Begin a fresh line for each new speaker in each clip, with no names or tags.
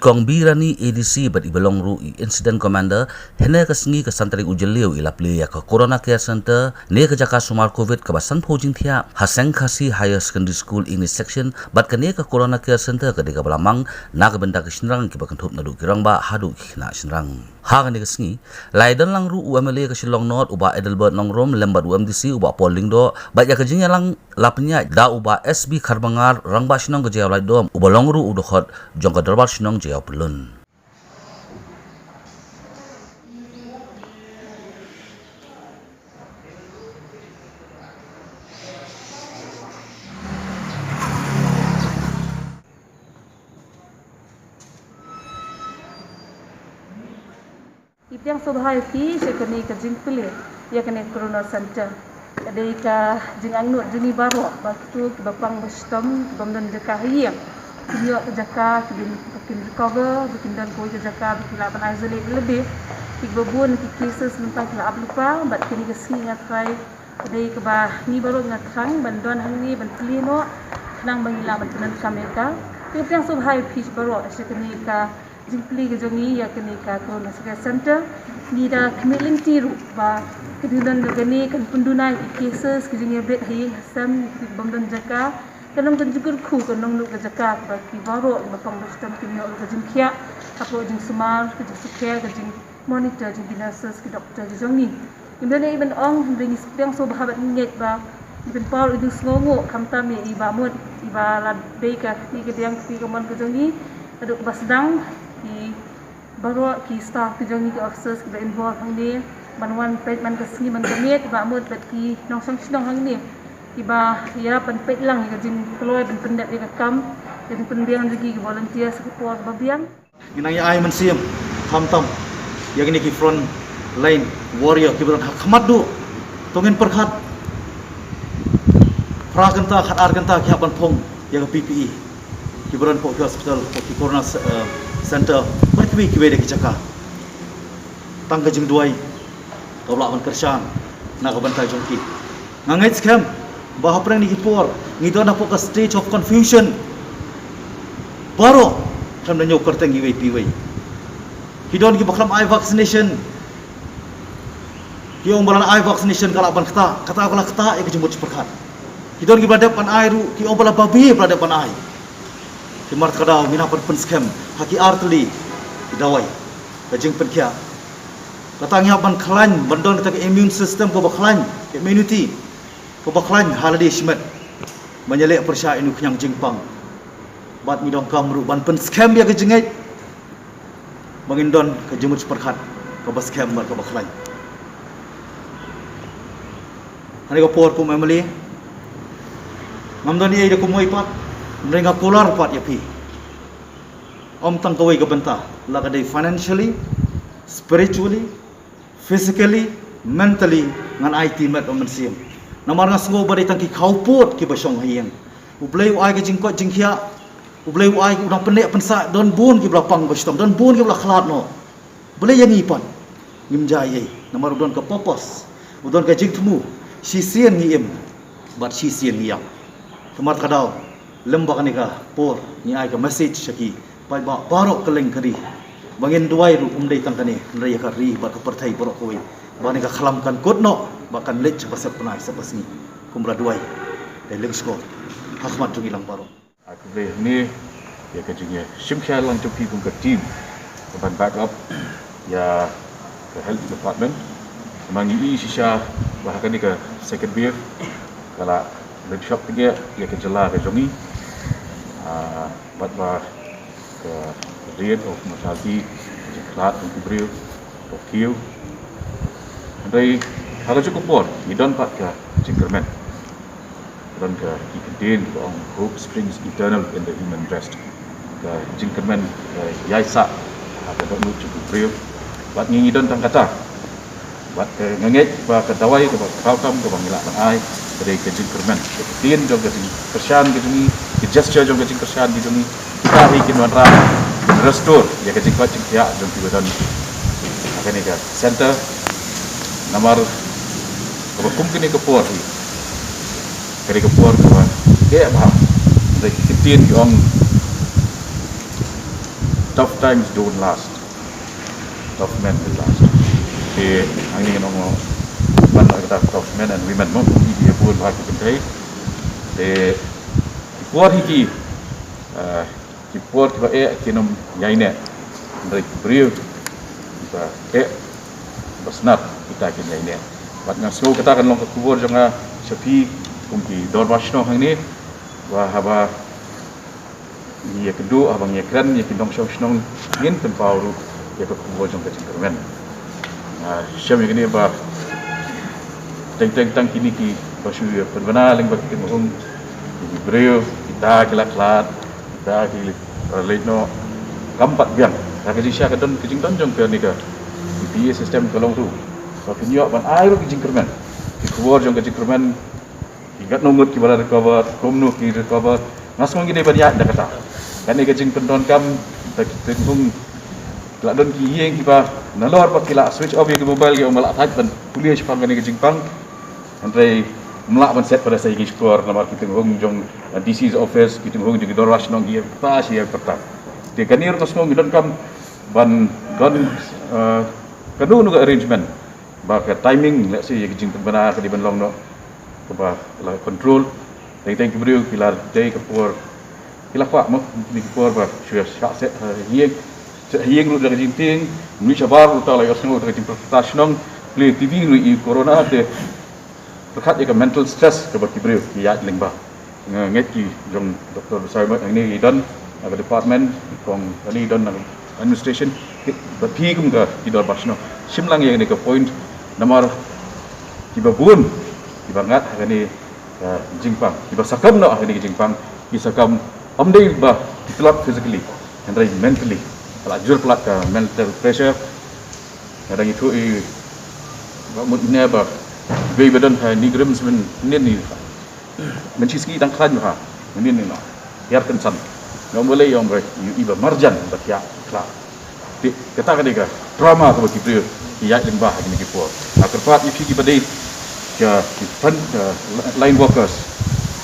Ikong birani ADC bat ibalong ru incident commander hene kasngi ka santari ujeleu ilapli ya ka corona care center ne ka jaka sumar covid ka basan phojing thia haseng khasi higher secondary school English section bat ka ne ka corona care center ka de ka balamang na ka benda ka sinrang ki bakan thop na du kirang ba hadu khina sinrang ha ka ne kasngi laidan lang ru UMLA ka Shillong North uba Edelbert Nongrom lembat UMDC uba polling do bat ya ka jingya lang lapnya da uba SB Karbangar rangba sinong ka jaya lai do uba long ru udokhot jong ka darbar sinong jaya pelun.
Yang sobhai saya kena ke jingpile ya kena corona center ada ka jingang nur jini baro batu ke bapang bestom bamdan dekahiyang dia jaka bikin recover bikin dan koi jaka bikin lapan isolate lebih igbabun ki cases mentang la lupa bat kini ke si ngatai ada ke bah ni baro ngatang bandon hangni ban plino nang bangila ban kameka yang sobhai baro saya kena ka jingpli ke jongi ya kini ka corona center ni da kemiling tiru ba kedudan gani kan pendunai cases ke jingi bet hi hasam bamdan jaka kanong kan jugur khu kanong lu jaka ba ki baro ba pang system kini ul ka jingkhia apo jing sumar ke jing ke jing monitor jing nurses ke doktor ke jongi imdane iban ong ring yang so bahabat nget ba iban paul idu sngongo kamtam ya iba mut iba la beka ki ke yang ki kaman ke jongi aduk basdang ki baru ki staff ki jongi ki officers ki involved hang ni banwan pet man ka sni man kemet ba mut bet ki nong sang sinong hang ni iba ya pan pet lang ka jing kloy ben pendat ka kam jadi pendiang lagi ki volunteer support babiang
inang ya ai man sim tham tam ya gini ki front line warrior ki beran khmat du tongin perkhat pra ganta khat ar ganta ki hapan phong ya PPE ki beran po hospital ki corona center berkwi ki beda ki jaka tangga jing duai tolak man kersan na ka bantai jongki ngangai scam bah prang ni ki por ngidon na po ka stage of confusion baro kam na nyok kerteng iwei piwei hidon ki baklam eye vaccination ki ong balan eye vaccination kala ban kata kala kata e ki jumut perkhat hidon ki badap pan eye ru ki ong bala babi badap pan eye ki mart kadau mina pen scam haki artli dawai kajing penkia katangnya ban klan bandon kita immune system ko baklan immunity ko baklan halade shmet menyelek persya inu kenyang jingpang bat mi dong kamru ban pen scam ya kajingai mangindon kajimut perkhat ko bas scam bar ko baklan ani ko por ko memali ngamdon ye ko moi pat mrenga kolar pat ya pi om tang kawai ka benta la ka dai financially spiritually physically mentally ngan IT mat om siam namar nga sngo ba dai tang ki khaupot ki basong hiang ublei ai ka jingko jingkhia ublei ai ku dang pendek pensa don bun ki blapang bastom don bun ki bla khlat no boleh yang ipan ngimjai ye namar don ka popos udon ka jingtmu si sien ni em bat si sien ni yang kemat kadau lembak ni ka por ni ai ka message saki pai ba barok keleng kari bangin duai ru umdai tangkani raya ka ri ba ka perthai borok koi bani ka khalamkan kotno bakan lech pasat penai sapasni kumra duai dai lengsko hakmat jungi lang baro
aku be ni ya ka jungi simkhia lang to people ka team ban backup ya ke health department mangi i sisa bahkan ni ka second beer kala led shop dia ya ke jela ka jungi bat ba ke rate of mortality jiklat untuk beliau Tokyo dari hal cukup pun idon pat ke Jinkerman dan ke contain on hope springs eternal in the human breast ke Jinkerman yaisa ada dok cukup beliau bat ngi idon tang kata bat ke ngenget ba ke dawai ke kau-kam ke bangila ai dari ke Jinkerman contain jog ke persian ke ni ke gesture jog ke Jinkerman di sini kita ikin wanra restore ya kecik kecik ya jom tiba dan akan ini center nomor kalau kumkini kepor kari kepor kawan kayak apa dari kitin yang tough times don't last. Tough men will last. Thì anh đi nó ban đầu kita tough men and women mo dia pun bahasa penting. Thì buat hiki buat kita kinom yaine dari beliau kita basnat kita kin yaine. Bat ngaso kita kan long kubur jangan sepi kumki dorwashno hang ni wah haba ia kedua abang ia keren ia kindong shoshnong ngin tempau ia ke kubur jong ke cingkermen. Syam yang ini bah teng kini ki basu perbana ling bak tengong di beliau kita kelak kita ki releno kampat biang raga disya kadon kejing tonjong ke ni ke PPA sistem tolong tu so kinyok ban air ki jingkermen ki kubur jong ke jingkermen ingat nomor ki bala recover komno ki recover ngasmong gini banyak dah kata kan ni kejing pendon kam tengong kelak don ki yeng ki ba nalor pa kila switch off ke mobile ke malak taj ban kuliah sepang kan ni kejing pang Andre melak ban set pada saya skor nomor kita hong jong DC's office kita hong di dorwash nong dia pas ya pertang dia kanir kosong gidon kam ban gon kanu nuga arrangement ba ka timing let's say kejing benar ke di ban long no ba la control teng beriu pilar day kapur kila kwa mo di kapur ba syua syak set hieng lu dari jinting ni sabar uta la yosno dari interpretation play TV lu i corona te berkat ia mental stress ke bagi beriu ya lingba nget ki jong doktor besar ini dan aga department kong ani dan administration bagi kum ka di dor basno simlang yang ni ke point nomor tiba bun tiba ngat ni jingpang tiba sakam no ni jingpang ki sakam amdei ba develop physically and mentally pelajur pelak ke mental pressure kadang itu mut never be badan ha ni grem semen ni menciski dang khan ha ni no yar kensan no boleh yang ber iba marjan batia kla kata kadega drama ke bagi beliau ya lembah ni ki por akrpat ifi ki badai ya front line workers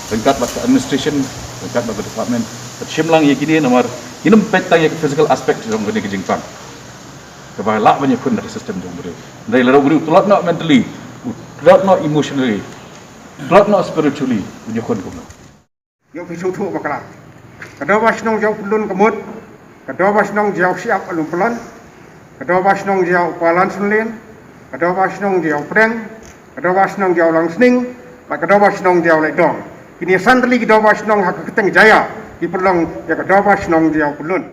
tingkat bahasa administration tingkat bahasa department simlang ye kini nomor inum petang ye physical aspect jong gede kejingpang kebah lak banyak pun dari sistem jong beri dari lerau beri tulak nak mentally tulak nak emotionally tulak nak spiritually punya kon kumno
yo pisu thu bakala kada wasnong jau pulun kemut kada wasnong jau siap alum pelan kada wasnong jau palan sunlen kada wasnong jau preng kada wasnong jau langsning kada wasnong jau ledong kini santli kada wasnong hak keteng jaya di pelong ya kada wasnong jau pulun